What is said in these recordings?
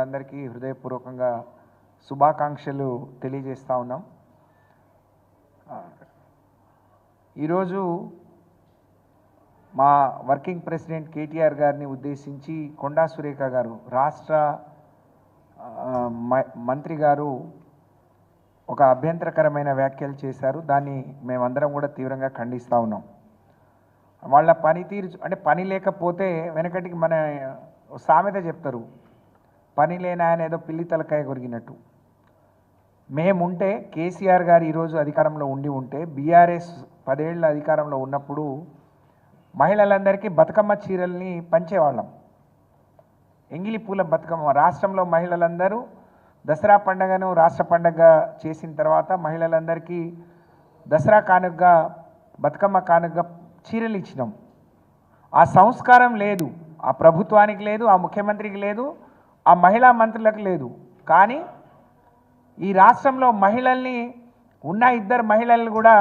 మిమ్మల్ని హృదయపూర్వకంగా శుభాకాంక్షలు తెలియజేస్తా ఉన్నాం. ఈరోజు మా వర్కింగ్ ప్రెసిడెంట్ కేటీఆర్ గారిని ఉద్దేశించి కొండా సురేఖ గారు రాష్ట్ర మంత్రి గారు ఒక అభ్యంతరకరమైన వ్యాఖ్యలు చేశారు. దాన్ని మేమందరం కూడా తీవ్రంగా ఖండిస్తూ ఉన్నాం. వాళ్ళ పనితీరు అంటే పని లేకపోతే వెనకటికి మన సామెత చెప్తారు, పని లేని ఆయన ఏదో పిల్లి తలకాయ కొరిగినట్టు. మేముంటే కేసీఆర్ గారు ఈరోజు అధికారంలో ఉంటే బీఆర్ఎస్ 10 ఏళ్ళ అధికారంలో ఉన్నప్పుడు మహిళలందరికీ బతుకమ్మ చీరల్ని పంచేవాళ్ళం. ఎంగిలి పూల బతుకమ్మ రాష్ట్రంలో మహిళలందరూ దసరా పండుగను రాష్ట్ర పండుగ చేసిన తర్వాత మహిళలందరికీ దసరా కానుకగా బతుకమ్మ కానుకగా చీరలు ఇచ్చినాం. ఆ సంస్కారం లేదు, ఆ ప్రభుత్వానికి లేదు, ఆ ముఖ్యమంత్రికి లేదు, ఆ మహిళా మంత్రులకు లేదు. కానీ ఈ రాష్ట్రంలో మహిళల్ని ఉన్న 2 మహిళలు కూడా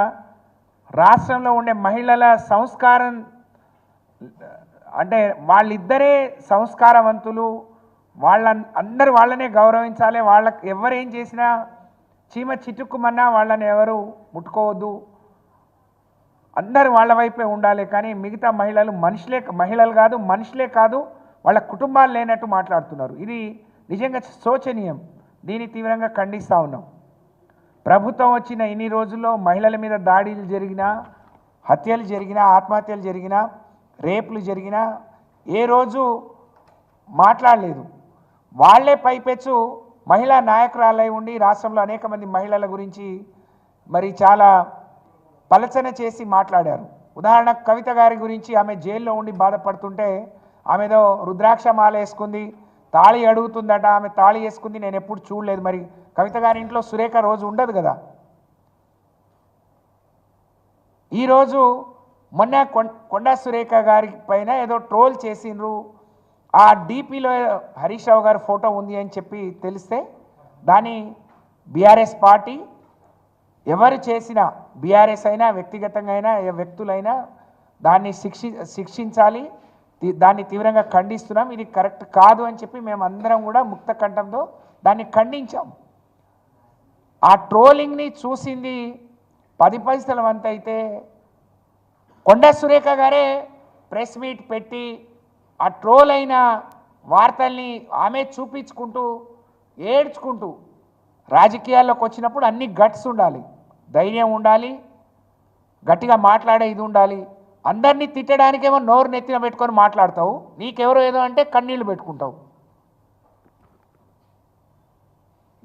రాష్ట్రంలో ఉండే మహిళల సంస్కారం అంటే వాళ్ళిద్దరే సంస్కారవంతులు, అందరూ వాళ్ళనే గౌరవించాలి. వాళ్ళకి ఎవరేం చేసినా చీమ చిటుక్కుమన్నా వాళ్ళని ఎవరు ముట్టుకోవద్దు, అందరూ వాళ్ళ వైపే ఉండాలి. కానీ మిగతా మహిళలు మహిళలు కాదు, మనుషులే కాదు, వాళ్ళ కుటుంబాలు లేనట్టు మాట్లాడుతున్నారు. ఇది నిజంగా శోచనీయం. దీన్ని తీవ్రంగా ఖండిస్తూ ఉన్నాం. ప్రభుత్వం వచ్చిన ఇన్ని రోజుల్లో మహిళల మీద దాడులు జరిగినా, హత్యలు జరిగినా, ఆత్మహత్యలు జరిగినా, రేపులు జరిగినా ఏ రోజు మాట్లాడలేదు. వాళ్లే పైపెచ్చు మహిళా నాయకురాలై ఉండి రాష్ట్రంలో అనేక మంది మహిళల గురించి మరి చాలా పలచన చేసి మాట్లాడారు. ఉదాహరణకు కవిత గారి గురించి ఆమె జైల్లో ఉండి బాధపడుతుంటే ఆమెదో రుద్రాక్ష మాల వేసుకుంది, తాళి అడుగుతుందట. ఆమె తాళి వేసుకుంది నేను ఎప్పుడు చూడలేదు. మరి కవిత గారి ఇంట్లో సురేఖ రోజు ఉండదు కదా. ఈరోజు మొన్న కొండా సురేఖ గారి పైన ఏదో ట్రోల్ చేసిండ్రు. ఆ డీపీలో హరీష్ రావు గారి ఫోటో ఉంది అని చెప్పి తెలిస్తే దాన్ని బీఆర్ఎస్ పార్టీ ఎవరు చేసినా, బీఆర్ఎస్ అయినా వ్యక్తిగతంగా అయినా వ్యక్తులైనా దాన్ని శిక్షించాలి. దాన్ని తీవ్రంగా ఖండిస్తున్నాం. ఇది కరెక్ట్ కాదు అని చెప్పి మేము అందరం కూడా ముక్త కంఠంతో దాన్ని ఖండించాం. ఆ ట్రోలింగ్ని చూసింది 10 పైసల వంత అయితే కొండా సురేఖ గారే ప్రెస్ మీట్ పెట్టి ఆ ట్రోల్ అయిన వార్తల్ని ఆమె చూపించుకుంటూ ఏడ్చుకుంటూ, రాజకీయాల్లోకి వచ్చినప్పుడు అన్ని గట్స్ ఉండాలి, ధైర్యం ఉండాలి, గట్టిగా మాట్లాడే ఇది ఉండాలి. అందరినీ తిట్టడానికేమో నోరు నెత్తిన పెట్టుకొని మాట్లాడతావు, నీకెవరో ఏదో అంటే కన్నీళ్లు పెట్టుకుంటావు.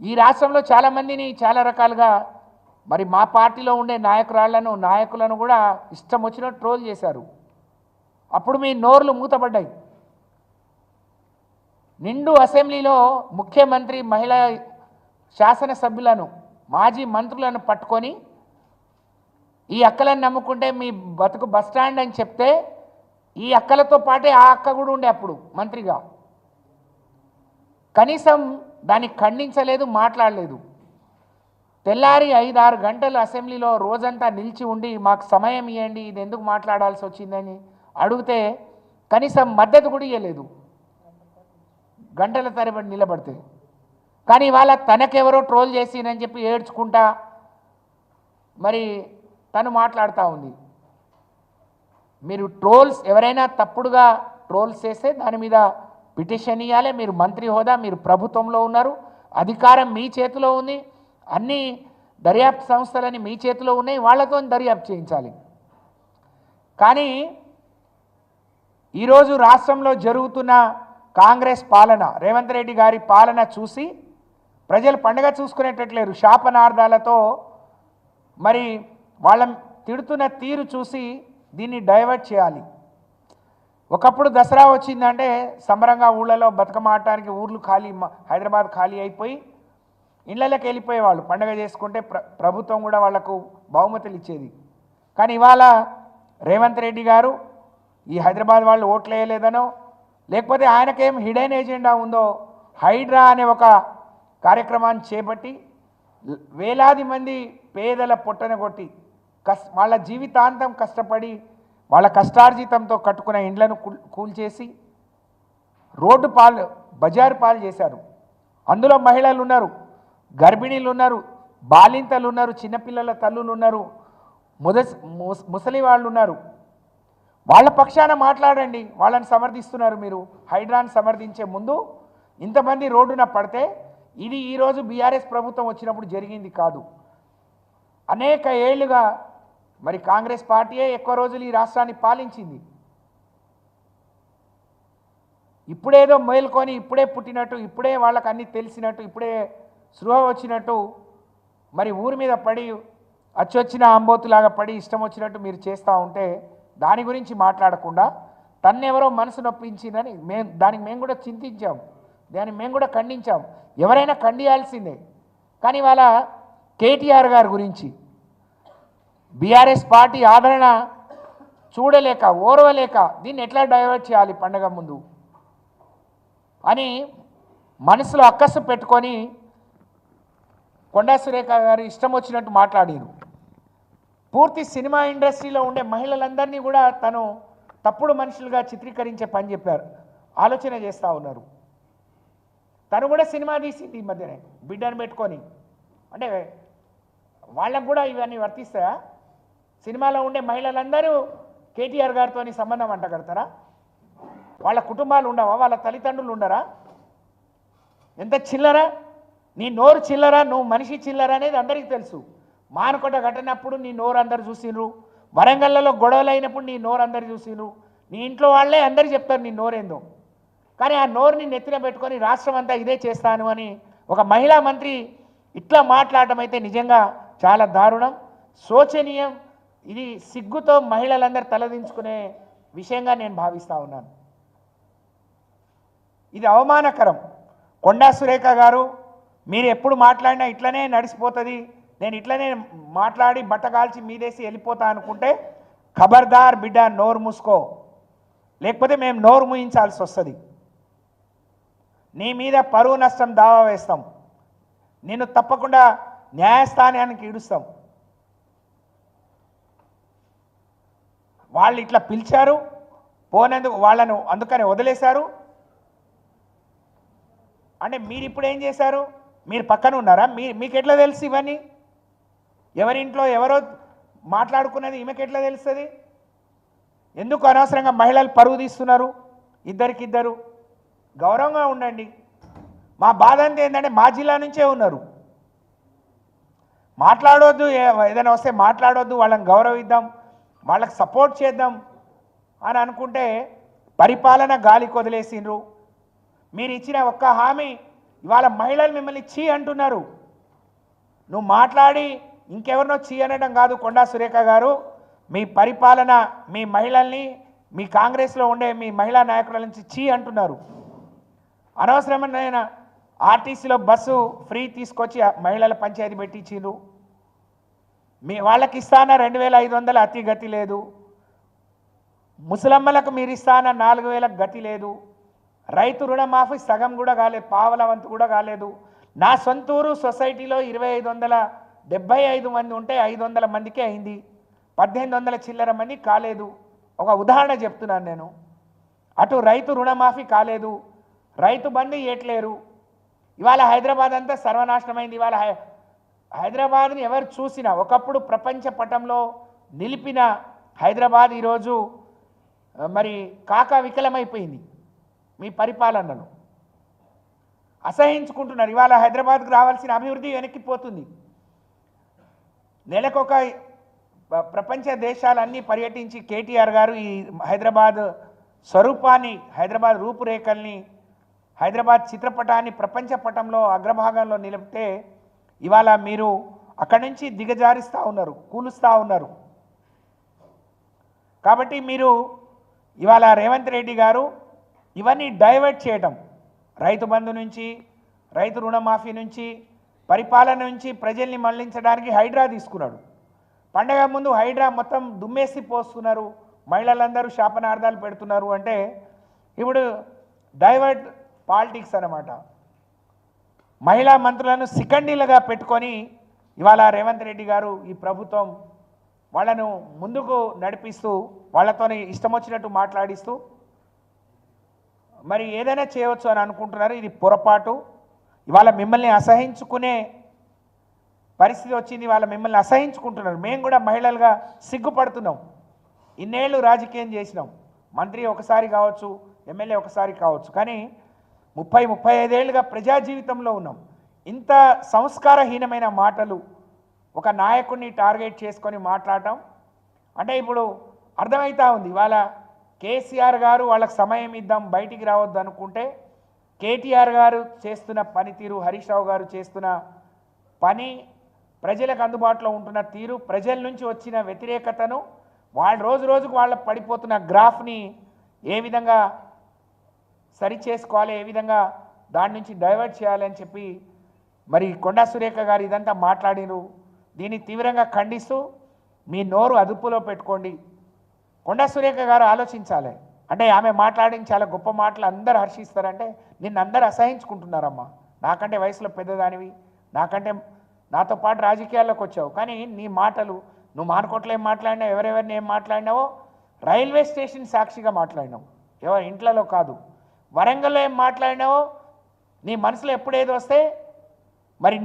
ఈ రాష్ట్రంలో చాలామందిని చాలా రకాలుగా మరి మా పార్టీలో ఉండే నాయకులను కూడా ఇష్టం వచ్చినట్టు ట్రోల్ చేశారు. అప్పుడు మీ నోర్లు మూతపడ్డాయి. నిండు అసెంబ్లీలో ముఖ్యమంత్రి, మహిళా శాసనసభ్యులను, మాజీ మంత్రులను పట్టుకొని ఈ అక్కలను నమ్ముకుంటే మీ బతుకు బస్టాండ్ అని చెప్తే ఈ అక్కలతో పాటే ఆ అక్క కూడా ఉండే అప్పుడు మంత్రిగా. కనీసం దాన్ని ఖండించలేదు, మాట్లాడలేదు. తెల్లారి 5-6 గంటలు అసెంబ్లీలో రోజంతా నిలిచి ఉండి మాకు సమయం ఇవ్వండి, ఇది ఎందుకు మాట్లాడాల్సి వచ్చిందని అడిగితే కనీసం మద్దతు కూడా ఇవ్వలేదు, గంటల తరబడి నిలబడితే. కానీ ఇవాళ తనకెవరో ట్రోల్ చేసినని చెప్పి ఏడ్చుకుంటా మరి తను మాట్లాడుతూ ఉంది. మీరు ట్రోల్స్ ఎవరైనా తప్పుడుగా ట్రోల్స్ చేస్తే దాని మీద పిటిషన్ ఇవ్వాలి. మీరు మంత్రి హోదా, మీరు ప్రభుత్వంలో ఉన్నారు, అధికారం మీ చేతిలో ఉంది, అన్ని దర్యాప్తు సంస్థలని మీ చేతిలో ఉన్నాయి, వాళ్ళతో దర్యాప్తు చేయించాలి. కానీ ఈరోజు రాష్ట్రంలో జరుగుతున్న కాంగ్రెస్ పాలన, రేవంత్ రెడ్డి గారి పాలన చూసి ప్రజలు పండుగ చూసుకునేటట్లేరు. శాపనార్థాలతో మరి వాళ్ళ తిడుతున్న తీరు చూసి దీన్ని డైవర్ట్ చేయాలి. ఒకప్పుడు దసరా వచ్చిందంటే సంబరంగా ఊళ్ళలో బతుకమ్మ ఆడటానికి ఊర్లు ఖాళీ, హైదరాబాద్ ఖాళీ అయిపోయి ఇళ్లలోకి వెళ్ళిపోయేవాళ్ళు. పండుగ చేసుకుంటే ప్రభుత్వం కూడా వాళ్లకు బహుమతులు ఇచ్చేది. కానీ ఇవాళ రేవంత్ రెడ్డి గారు ఈ హైదరాబాద్ వాళ్ళు ఓట్లు వేయలేదనో, లేకపోతే ఆయనకేం హిడెన్ ఎజెండా ఉందో, హైడ్రా అనే ఒక కార్యక్రమాన్ని చేపట్టి వేలాది మంది పేదల పొట్టన కొట్టి వాళ్ళ జీవితాంతం కష్టపడి వాళ్ళ కష్టార్జితంతో కట్టుకున్న ఇండ్లను కూల్చేసి రోడ్డు పాలు, బజారు పాలు చేశారు. అందులో మహిళలు ఉన్నారు, గర్భిణీలు ఉన్నారు, బాలింతలు ఉన్నారు, చిన్నపిల్లల తల్లులు ఉన్నారు, ముసలి వాళ్ళు ఉన్నారు. వాళ్ళ పక్షాన మాట్లాడండి. వాళ్ళని సమర్థిస్తున్నారు మీరు. హైడ్రాని సమర్థించే ముందు ఇంతమంది రోడ్డున పడితే ఇది ఈరోజు బీఆర్ఎస్ ప్రభుత్వం వచ్చినప్పుడు జరిగింది కాదు. అనేక ఏళ్లుగా మరి కాంగ్రెస్ పార్టీయే ఎక్కువ రోజులు ఈ రాష్ట్రాన్ని పాలించింది. ఇప్పుడేదో మేల్కొని ఇప్పుడే పుట్టినట్టు, ఇప్పుడే వాళ్ళకి అన్నీ తెలిసినట్టు, ఇప్పుడే స్పృహ వచ్చినట్టు మరి ఊరి మీద పడి అచ్చొచ్చిన ఆంబోతులాగా పడి ఇష్టం వచ్చినట్టు మీరు చేస్తూ ఉంటే దాని గురించి మాట్లాడకుండా తన్నెవరో మనసు నొప్పించిందని దానికి మేము కూడా చింతించాం, దాన్ని మేము కూడా ఖండించాం. ఎవరైనా ఖండియాల్సిందే. కానీ వాళ్ళ కేటీఆర్ గారి గురించి బీఆర్ఎస్ పార్టీ ఆదరణ చూడలేక ఓర్వలేక దీన్ని ఎట్లా డైవర్ట్ చేయాలి పండగ ముందు అని మనసులో అక్కసు పెట్టుకొని కొండా సురేఖ గారు ఇష్టం వచ్చినట్టు మాట్లాడారు. పూర్తి సినిమా ఇండస్ట్రీలో ఉండే మహిళలందరినీ కూడా తను తప్పుడు మనుషులుగా చిత్రీకరించే పని చెప్పారు, ఆలోచన చేస్తూ ఉన్నారు. తను కూడా సినిమా తీసింది ఈ మధ్యనే బిడ్డను పెట్టుకొని. అంటే వాళ్ళకు కూడా ఇవన్నీ వర్తిస్తాయా? సినిమాలో ఉండే మహిళలందరూ కేటీఆర్ గారితో సంబంధం అంటగడతారా? వాళ్ళ కుటుంబాలు ఉండవా? వాళ్ళ తల్లిదండ్రులు ఉండరా? ఎంత చిల్లరా! నీ నోరు చిల్లరా, నువ్వు మనిషి చిల్లరా అనేది అందరికీ తెలుసు. మానకొండ ఘటనప్పుడు నీ నోరు అందరు చూసిండ్రు, వరంగల్లో గొడవలు అయినప్పుడు నీ నోరు అందరు చూసిండ్రు, నీ ఇంట్లో వాళ్ళే అందరు చెప్తారు నీ నోరేందో. కానీ ఆ నోరుని నెత్తిన పెట్టుకొని రాష్ట్రం అంతా ఇదే చేస్తాను అని ఒక మహిళా మంత్రి ఇట్లా మాట్లాడటం అయితే నిజంగా చాలా దారుణం, శోచనీయం. ఇది సిగ్గుతో మహిళలందరూ తలదించుకునే విషయంగా నేను భావిస్తూ ఉన్నాను. ఇది అవమానకరం. కొండా సురేఖ గారు, మీరు ఎప్పుడు మాట్లాడినా ఇట్లనే నడిచిపోతుంది, నేను ఇట్లనే మాట్లాడి బట్టగాల్చి మీదేసి వెళ్ళిపోతా అనుకుంటే ఖబర్దార్ బిడ్డ, నోరు మూసుకో, లేకపోతే మేము నోరు మూయించాల్సి వస్తుంది. నీ మీద పరువు నష్టం దావా వేస్తాం, నిన్ను తప్పకుండా న్యాయస్థానానికి ఈడుస్తాం. వాళ్ళు ఇట్లా పిలిచారు, పోనేందుకు వాళ్ళను అందుకని వదిలేశారు. అంటే మీరు ఇప్పుడు ఏం చేశారు? మీరు పక్కన ఉన్నారా? మీకు ఎట్లా తెలుసు ఇవన్నీ? ఎవరింట్లో ఎవరో మాట్లాడుకున్నది ఈమెకి ఎట్లా తెలుస్తుంది? ఎందుకు అనవసరంగా మహిళలు పరువు తీస్తున్నారు? ఇద్దరికిద్దరు గౌరవంగా ఉండండి. మా బాధ అంతా ఏంటంటే మా జిల్లా నుంచే ఉన్నారు, మాట్లాడొద్దు, ఏదైనా వస్తే మాట్లాడొద్దు, వాళ్ళని గౌరవిద్దాం, వాళ్ళకి సపోర్ట్ చేద్దాం అని అనుకుంటే పరిపాలన గాలికి వదిలేసిండ్రు. మీరు ఇచ్చిన ఒక్క హామీ ఇవాళ మహిళలు మిమ్మల్ని చీ అంటున్నారు. నువ్వు మాట్లాడి ఇంకెవరినో చీ అనడం కాదు కొండా సురేఖ గారు, మీ పరిపాలన మీ మహిళల్ని, మీ కాంగ్రెస్లో ఉండే మీ మహిళా నాయకుల నుంచి చీ అంటున్నారు. అనవసరమైన ఆర్టీసీలో బస్సు ఫ్రీ తీసుకొచ్చి మహిళల పంచాయతీ పెట్టించిండ్రు. మీ వాళ్ళకి ఇస్తాన 2500 అతి గతి లేదు, ముసలమ్మలకు మీరు ఇస్తాన 4000 గతి లేదు, రైతు రుణమాఫీ సగం కూడా కాలేదు, పావల వంతు కూడా కాలేదు. నా సొంతూరు సొసైటీలో 2575 మంది ఉంటే 500 మందికే అయింది, 1800 చిల్లర మంది కాలేదు. ఒక ఉదాహరణ చెప్తున్నాను నేను. అటు రైతు రుణమాఫీ కాలేదు, రైతు బంధు ఇవ్వట్లేరు. ఇవాళ హైదరాబాద్ అంతా సర్వనాశనమైంది. ఇవాళ హైదరాబాద్ని ఎవరు చూసినా, ఒకప్పుడు ప్రపంచ పటంలో నిలిపిన హైదరాబాద్ ఈరోజు మరి కాకా వికలమైపోయింది. మీ పరిపాలనను అసహించుకుంటున్నారు. ఇవాళ హైదరాబాద్కు రావాల్సిన అభివృద్ధి వెనక్కిపోతుంది. నెలకొక ప్రపంచ దేశాలన్నీ పర్యటించి కేటీఆర్ గారు ఈ హైదరాబాద్ స్వరూపాన్ని, హైదరాబాద్ రూపురేఖల్ని, హైదరాబాద్ చిత్రపటాన్ని ప్రపంచ పటంలో అగ్రభాగంలో నిలిపితే ఇవాళ మీరు అక్కడి నుంచి దిగజారిస్తూ ఉన్నారు, కూలుస్తూ ఉన్నారు. కాబట్టి మీరు ఇవాళ రేవంత్ రెడ్డి గారు ఇవన్నీ డైవర్ట్ చేయడం, రైతు బంధు నుంచి, రైతు రుణమాఫీ నుంచి, పరిపాలన నుంచి ప్రజల్ని మళ్లించడానికి హైడ్రా తీసుకున్నాడు. పండగ ముందు హైడ్రా మొత్తం దుమ్మేసి పోస్తున్నారు, మహిళలందరూ శాపనార్థాలు పెడుతున్నారు. అంటే ఇప్పుడు డైవర్ట్ పాలిటిక్స్ అన్నమాట. మహిళా మంత్రులను సికండీలుగా పెట్టుకొని ఇవాళ రేవంత్ రెడ్డి గారు ఈ ప్రభుత్వం వాళ్ళను ముందుకు నడిపిస్తూ వాళ్ళతో ఇష్టం వచ్చినట్టు మాట్లాడిస్తూ మరి ఏదైనా చేయవచ్చు అని అనుకుంటున్నారు. ఇది పొరపాటు. ఇవాళ మిమ్మల్ని అసహించుకునే పరిస్థితి వచ్చింది. వాళ్ళ మిమ్మల్ని అసహించుకుంటున్నారు. మేము కూడా మహిళలుగా సిగ్గుపడుతున్నాం. ఇన్నేళ్ళు రాజకీయం చేసినాం. మంత్రి ఒకసారి కావచ్చు, ఎమ్మెల్యే ఒకసారి కావచ్చు, కానీ 30-35 ఏళ్ళుగా ప్రజా జీవితంలో ఉన్నాం. ఇంత సంస్కారహీనమైన మాటలు ఒక నాయకుడిని టార్గెట్ చేసుకొని మాట్లాడటం అంటే ఇప్పుడు అర్థమవుతా ఉంది. ఇవాళ కేసీఆర్ గారు వాళ్ళకి సమయం ఇద్దాం బయటికి రావద్దు అనుకుంటే కేటీఆర్ గారు చేస్తున్న పనితీరు, హరీష్ రావు గారు చేస్తున్న పని, ప్రజలకు అందుబాటులో ఉంటున్న తీరు, ప్రజల నుంచి వచ్చిన వ్యతిరేకతను, వాళ్ళు రోజు రోజుకు వాళ్ళ పడిపోతున్న గ్రాఫ్ని ఏ విధంగా సరి చేసుకోవాలి, ఏ విధంగా దాని నుంచి డైవర్ట్ చేయాలి అని చెప్పి మరి కొండా సురేఖ గారు ఇదంతా మాట్లాడినారు. దీన్ని తీవ్రంగా ఖండిస్తూ మీ నోరు అదుపులో పెట్టుకోండి. కొండా సురేఖ గారు ఆలోచించాలి. అంటే ఆమె మాట్లాడిన చాలా గొప్ప మాటలు అందరూ హర్షిస్తారంటే నిన్ను అందరూ అసహించుకుంటున్నారమ్మా. నాకంటే వయసులో పెద్దదానివి, నాతో పాటు రాజకీయాల్లోకి వచ్చావు, కానీ నీ మాటలు నువ్వు మానుకోట్లో ఏం మాట్లాడినావు, ఎవరెవరిని ఏం మాట్లాడినావో రైల్వే స్టేషన్ సాక్షిగా మాట్లాడినావు, ఎవరి ఇంట్లలో కాదు. వరంగల్లో ఏం మాట్లాడినావో నీ మనసులో ఎప్పుడేదో వస్తే మరి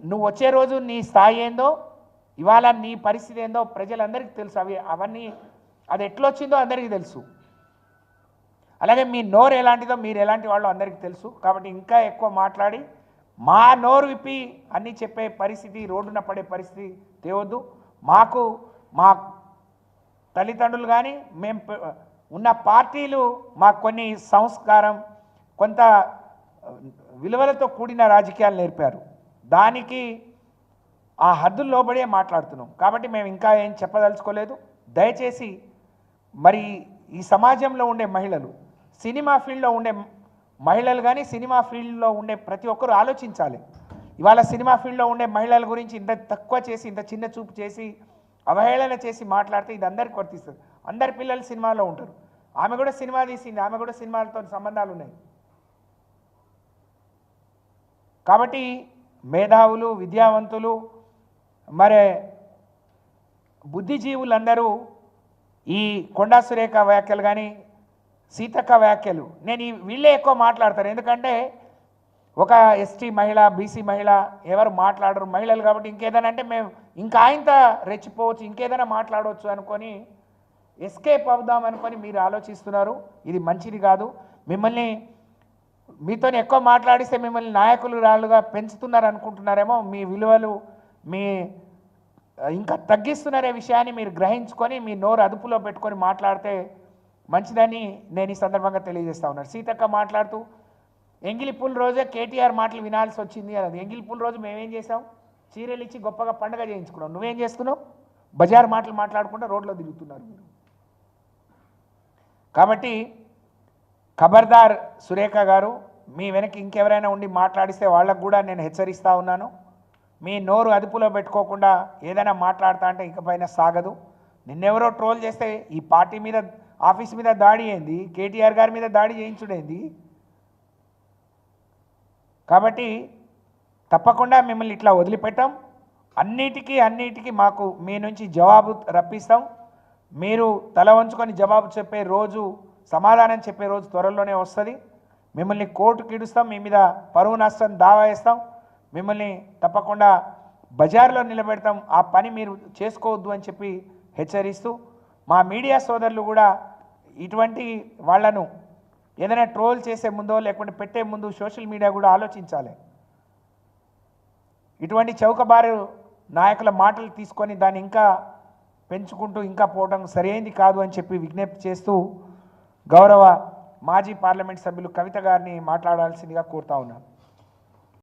నువ్వు వచ్చే రోజు నీ స్థాయి ఏందో, ఇవాళ నీ పరిస్థితి ఏందో ప్రజలందరికీ తెలుసు. అవన్నీ అది ఎట్లొచ్చిందో అందరికీ తెలుసు. అలాగే మీ నోరు ఎలాంటిదో మీరు ఎలాంటి వాళ్ళు అందరికీ తెలుసు. కాబట్టి ఇంకా ఎక్కువ మాట్లాడి మా నోరు విప్పి అన్నీ చెప్పే పరిస్థితి, రోడ్డున పడే పరిస్థితి తేవద్దు. మాకు మా తల్లిదండ్రులు కానీ మేము ఉన్న పార్టీలు మాకు కొన్ని సంస్కారం, కొంత విలువలతో కూడిన రాజకీయాలు నేర్పారు. దానికి ఆ హద్దులు లోబడే మాట్లాడుతున్నాం. కాబట్టి మేము ఇంకా ఏం చెప్పదలుచుకోలేదు. దయచేసి మరి ఈ సమాజంలో ఉండే మహిళలు, సినిమా ఫీల్డ్లో ఉండే మహిళలు కానీ సినిమా ఫీల్డ్లో ఉండే ప్రతి ఒక్కరూ ఆలోచించాలి. ఇవాళ సినిమా ఫీల్డ్లో ఉండే మహిళల గురించి ఇంత తక్కువ చేసి, ఇంత చిన్న చూపు చేసి, అవహేళన చేసి మాట్లాడితే ఇది అందరికి వర్తిస్తుంది. అందరి పిల్లలు సినిమాలో ఉంటారు. ఆమె కూడా సినిమా తీసింది, ఆమె కూడా సినిమాలతో సంబంధాలు ఉన్నాయి. కాబట్టి మేధావులు, విద్యావంతులు, మరి బుద్ధిజీవులందరూ ఈ కొండా సురేఖ వ్యాఖ్యలు కానీ సీతక్క వ్యాఖ్యలు వీళ్ళే ఎక్కువ మాట్లాడతారు. ఎందుకంటే ఒక ఎస్టీ మహిళ, బీసీ మహిళ ఎవరు మాట్లాడరు, మహిళలు కాబట్టి ఇంకేదైనా అంటే మేము ఇంకా ఆయనతో రెచ్చిపోవచ్చు, ఇంకేదైనా మాట్లాడవచ్చు అనుకొని ఎస్కేప్ అవుదాం అనుకొని మీరు ఆలోచిస్తున్నారు. ఇది మంచిది కాదు. మీతో ఎక్కువ మాట్లాడిస్తే మిమ్మల్ని నాయకులు రాళ్ళుగా పెంచుతున్నారు అనుకుంటున్నారేమో. మీ విలువలు ఇంకా తగ్గిస్తున్నారే విషయాన్ని మీరు గ్రహించుకొని మీ నోరు అదుపులో పెట్టుకొని మాట్లాడితే మంచిదని నేను ఈ సందర్భంగా తెలియజేస్తా ఉన్నాను. సీతక్క మాట్లాడుతూ ఎంగిలిపూల రోజే కేటీఆర్ మాటలు వినాల్సి వచ్చింది అన్నది. ఎంగిలిపూల రోజు మేమేం చేసాం? చీరలు ఇచ్చి గొప్పగా పండుగ చేయించుకున్నాం. నువ్వేం చేస్తున్నావు? బజార్ మాటలు మాట్లాడకుండా రోడ్లో తిరుగుతున్నారు మీరు. కాబట్టి ఖబర్దార్ సురేఖ గారు, మీ వెనక ఇంకెవరైనా ఉండి మాట్లాడిస్తే వాళ్ళకు కూడా నేను హెచ్చరిస్తూ ఉన్నాను. మీ నోరు అదుపులో పెట్టుకోకుండా ఏదైనా మాట్లాడతా అంటే ఇకపైన సాగదు. నిన్నెవరో ట్రోల్ చేస్తే ఈ పార్టీ మీద, ఆఫీస్ మీద దాడి అయింది, కేటీఆర్ గారి మీద దాడి చేయించుడైంది. కాబట్టి తప్పకుండా మిమ్మల్ని ఇట్లా వదిలిపెట్టాం. అన్నిటికీ మాకు మీ నుంచి జవాబు రప్పిస్తాం. మీరు తల వంచుకొని జవాబు చెప్పే రోజు, సమాధానం చెప్పే రోజు త్వరలోనే వస్తుంది. మిమ్మల్ని కోర్టుకి ఇడుస్తాం, మీ మీద పరువు నష్టం దావా వేస్తాం, మిమ్మల్ని తప్పకుండా బజార్లో నిలబెడతాం. ఆ పని మీరు చేసుకోవద్దు అని చెప్పి హెచ్చరిస్తూ, మా మీడియా సోదరులు కూడా ఇటువంటి వాళ్లను ఏదైనా ట్రోల్ చేసే ముందో లేకుంటే పెట్టే ముందు సోషల్ మీడియా కూడా ఆలోచించాలి. ఇటువంటి చౌకబారు నాయకుల మాటలు తీసుకొని దాన్ని ఇంకా పెంచుకుంటూ ఇంకా పోవడం సరైనది కాదు అని చెప్పి విజ్ఞప్తి చేస్తూ గౌరవ మాజీ పార్లమెంట్ సభ్యులు కవిత గారిని మాట్లాడాల్సిందిగా కోరుతా ఉన్నాను.